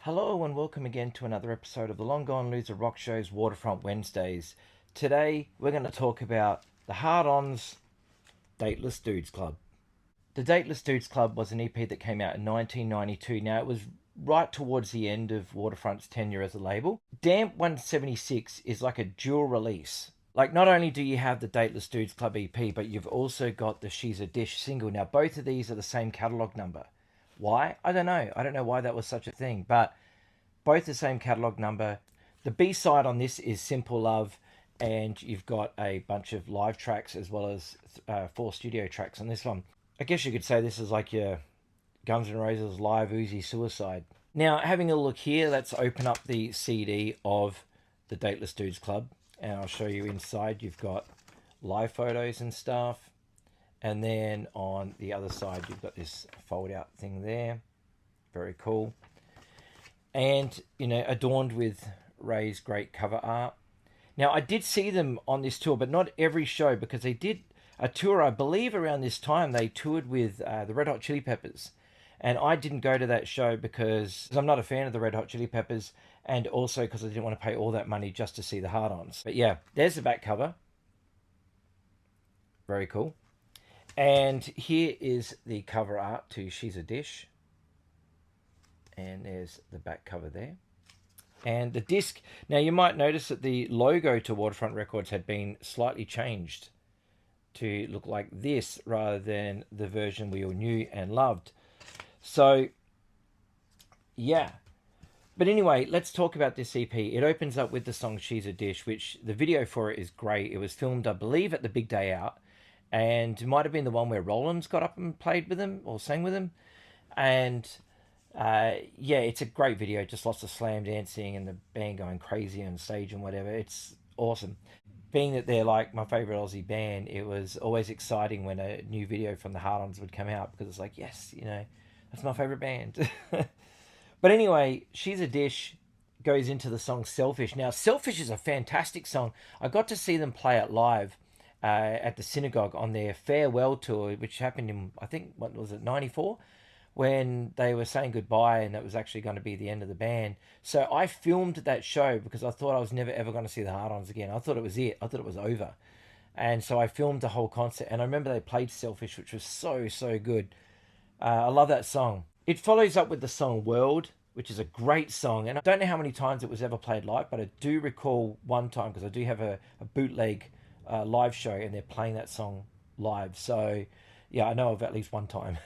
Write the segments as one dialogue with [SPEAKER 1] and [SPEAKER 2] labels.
[SPEAKER 1] Hello and welcome again to another episode of the Long Gone Loser Rock Show's Waterfront Wednesdays. Today we're going to talk about the Hard-Ons Dateless Dudes Club. The Dateless Dudes Club was an EP that came out in 1992. Now it was right towards the end of Waterfront's tenure as a label. Damp 176 is like a dual release. Like, not only do you have the Dateless Dudes Club EP, but you've also got the She's a Dish single. Now both of these are the same catalogue number. Why? I don't know. I don't know why that was such a thing, but both the same catalogue number. The B-side on this is Simple Love, and you've got a bunch of live tracks as well as 4 studio tracks on this one. I guess you could say this is like your Guns N' Roses live Uzi Suicide. Now, having a look here, let's open up the CD of the Dateless Dudes Club, and I'll show you inside. You've got live photos and stuff. And then on the other side, you've got this fold-out thing there. Very cool. And, you know, adorned with Ray's great cover art. Now, I did see them on this tour, but not every show, because they did a tour, I believe, around this time. They toured with the Red Hot Chili Peppers. And I didn't go to that show because I'm not a fan of the Red Hot Chili Peppers, and also because I didn't want to pay all that money just to see the Hard-Ons. But yeah, there's the back cover. Very cool. And here is the cover art to She's a Dish. And there's the back cover there. And the disc. Now you might notice that the logo to Waterfront Records had been slightly changed to look like this rather than the version we all knew and loved. So, yeah. But anyway, let's talk about this EP. It opens up with the song She's a Dish, which the video for it is great. It was filmed, I believe, at the Big Day Out. And it might have been the one where Rollins got up and played with him or sang with him. And yeah, it's a great video. Just lots of slam dancing and the band going crazy on stage and whatever. It's awesome. Being that they're like my favorite Aussie band, it was always exciting when a new video from the Hard-Ons would come out, because it's like, yes, you know, that's my favorite band. But anyway, She's a Dish goes into the song Selfish. Now, Selfish is a fantastic song. I got to see them play it live at the Synagogue on their farewell tour, which happened in, I think, what was it, 94? When they were saying goodbye, and that was actually going to be the end of the band. So I filmed that show because I thought I was never ever going to see the Hard-Ons again. I thought it was it. I thought it was over. And so I filmed the whole concert, and I remember they played Selfish, which was so good. I love that song. It follows up with the song World, which is a great song. And I don't know how many times it was ever played live, but I do recall one time, because I do have a bootleg live show, and they're playing that song live. So yeah, I know of at least one time.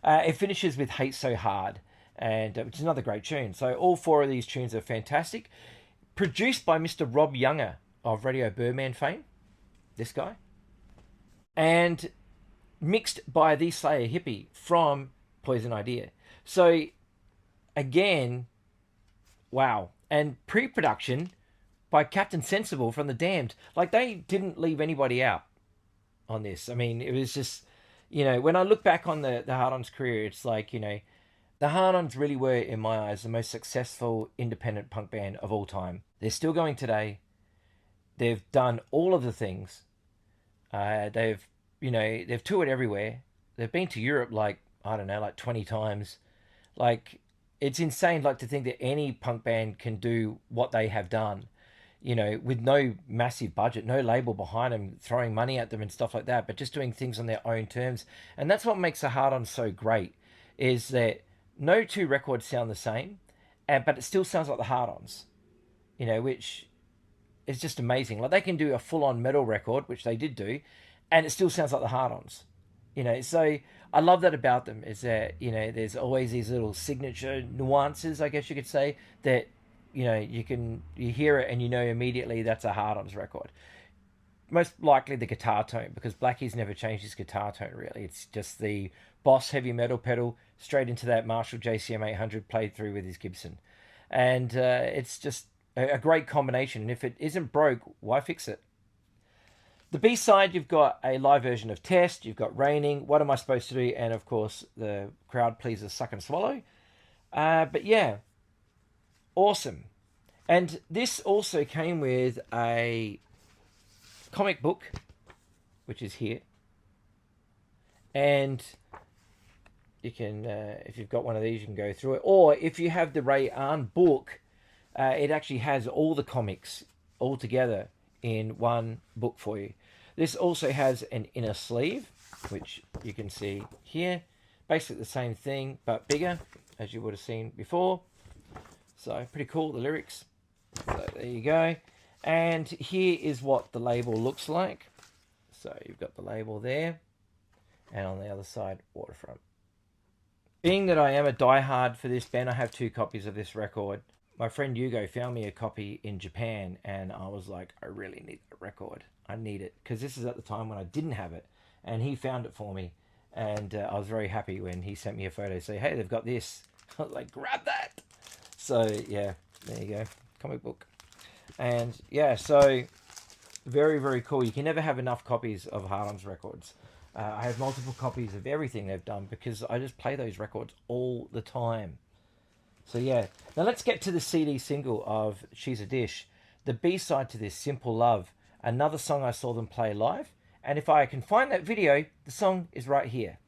[SPEAKER 1] It finishes with Hate So Hard, and which is another great tune. So all 4 of these tunes are fantastic. Produced by Mr. Rob Younger of Radio Birdman fame, this guy. And mixed by the Slayer Hippie from Poison Idea. So again, wow. And pre-production by Captain Sensible from The Damned. Like, they didn't leave anybody out on this. I mean, it was just, you know, when I look back on the Hard-Ons career, it's like, you know, the Hard-Ons really were, in my eyes, the most successful independent punk band of all time. They're still going today. They've done all of the things. They've toured everywhere. They've been to Europe, like, I don't know, like 20 times. Like, it's insane, like, to think that any punk band can do what they have done, you know, with no massive budget, no label behind them throwing money at them and stuff like that, but just doing things on their own terms. And that's what makes the Hard-Ons so great, is that no 2 records sound the same, but it still sounds like the Hard-Ons, you know, which is just amazing. Like, they can do a full-on metal record, which they did do, and it still sounds like the Hard-Ons, you know. So I love that about them, is that, you know, there's always these little signature nuances, I guess you could say, that, you know, you hear it and you know immediately that's a Hard-Ons record. Most likely the guitar tone, because Blackie's never changed his guitar tone, really. It's just the Boss heavy metal pedal straight into that Marshall JCM 800 played through with his Gibson. And it's just a great combination. And if it isn't broke, why fix it? The B-side, you've got a live version of Test, you've got Raining, What Am I Supposed to Do, and of course the crowd pleaser Suck and Swallow. But yeah, awesome. And this also came with a comic book, which is here. And You can, if you've got one of these, you can go through it. Or if you have the Ray Arn book, it actually has all the comics all together in one book for you. This also has an inner sleeve, which you can see here. Basically the same thing, but bigger, as you would have seen before. So pretty cool, the lyrics. So there you go. And here is what the label looks like. So you've got the label there. And on the other side, Waterfront. Being that I am a diehard for this band, I have 2 copies of this record. My friend Hugo found me a copy in Japan, and I was like, I really need that record. I need it. Because this is at the time when I didn't have it. And he found it for me. And I was very happy when he sent me a photo saying, hey, they've got this. I was like, grab that. So, yeah, there you go. Comic book. And, yeah, so very, very cool. You can never have enough copies of Hard-Ons records. I have multiple copies of everything they've done because I just play those records all the time. So yeah, now let's get to the CD single of She's a Dish. The B-side to this, Simple Love, another song I saw them play live. And if I can find that video, the song is right here.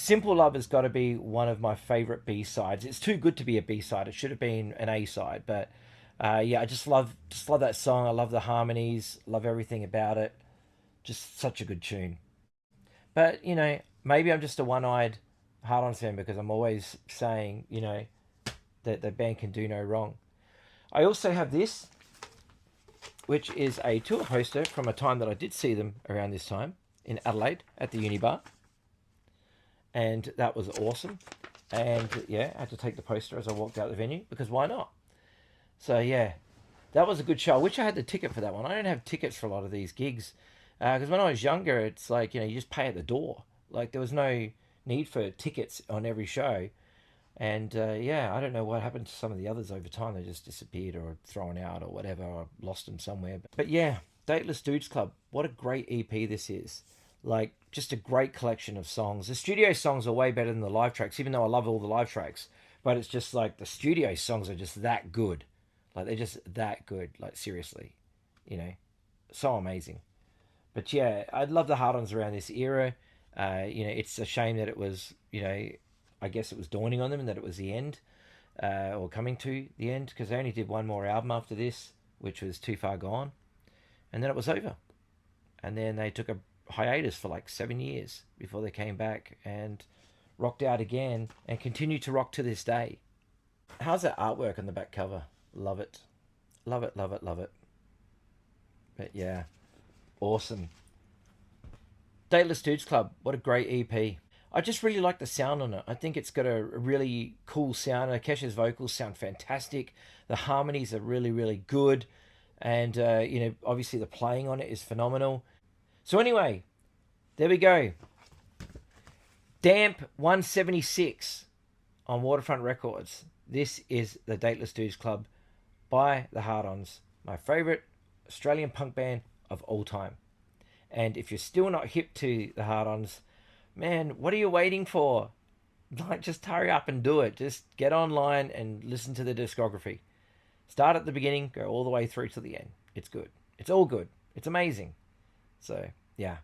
[SPEAKER 1] Simple Love has got to be one of my favorite B-sides. It's too good to be a B-side. It should have been an A-side, but yeah, I just love that song. I love the harmonies, love everything about it. Just such a good tune. But maybe I'm just a one-eyed Hard-Ons fan because I'm always saying that the band can do no wrong. I also have this, which is a tour poster from a time that I did see them around this time in Adelaide at the Unibar. And that was awesome. And yeah, I had to take the poster as I walked out the venue because why not? So yeah, that was a good show. I wish I had the ticket for that one. I don't have tickets for a lot of these gigs because when I was younger, it's like you just pay at the door. Like there was no need for tickets on every show. And yeah, I don't know what happened to some of the others over time. They just disappeared or thrown out or whatever. Or lost them somewhere. But yeah, Dateless Dudes Club. What a great EP this is. Like, just a great collection of songs. The studio songs are way better than the live tracks, even though I love all the live tracks. But it's just like the studio songs are just that good. Like, they're just that good. Like, seriously. You know, so amazing. But yeah, I love the Hard-Ons around this era. It's a shame that it was, I guess it was dawning on them and that it was the end, or coming to the end, because they only did one more album after this, which was Too Far Gone. And then it was over. And then they took a hiatus for like 7 years before they came back and rocked out again and continue to rock to this day. How's that artwork on the back cover? Love it. Love it, love it, love it. But yeah, awesome. Dateless Dudes Club, what a great EP. I just really like the sound on it. I think it's got a really cool sound. Akesha's vocals sound fantastic. The harmonies are really, really good. And, obviously the playing on it is phenomenal. So anyway, there we go. Damp 176 on Waterfront Records. This is the Dateless Dudes Club by the Hard-Ons, my favourite Australian punk band of all time. And if you're still not hip to the Hard-Ons, man, what are you waiting for? Like, just hurry up and do it. Just get online and listen to the discography. Start at the beginning, go all the way through to the end. It's good. It's all good. It's amazing. So, yeah.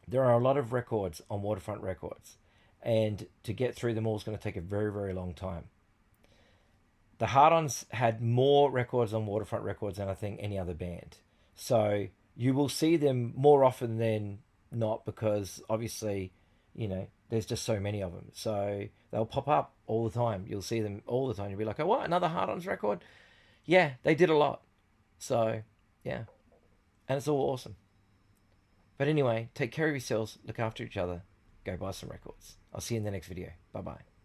[SPEAKER 1] There are a lot of records on Waterfront Records. And to get through them all is going to take a very, very long time. The Hard-Ons had more records on Waterfront Records than I think any other band. So you will see them more often than not because obviously, there's just so many of them. So they'll pop up all the time. You'll see them all the time. You'll be like, oh, what? Another Hard-Ons record? Yeah, they did a lot. So, yeah. And it's all awesome. But anyway, take care of yourselves. Look after each other. Go buy some records. I'll see you in the next video. Bye-bye.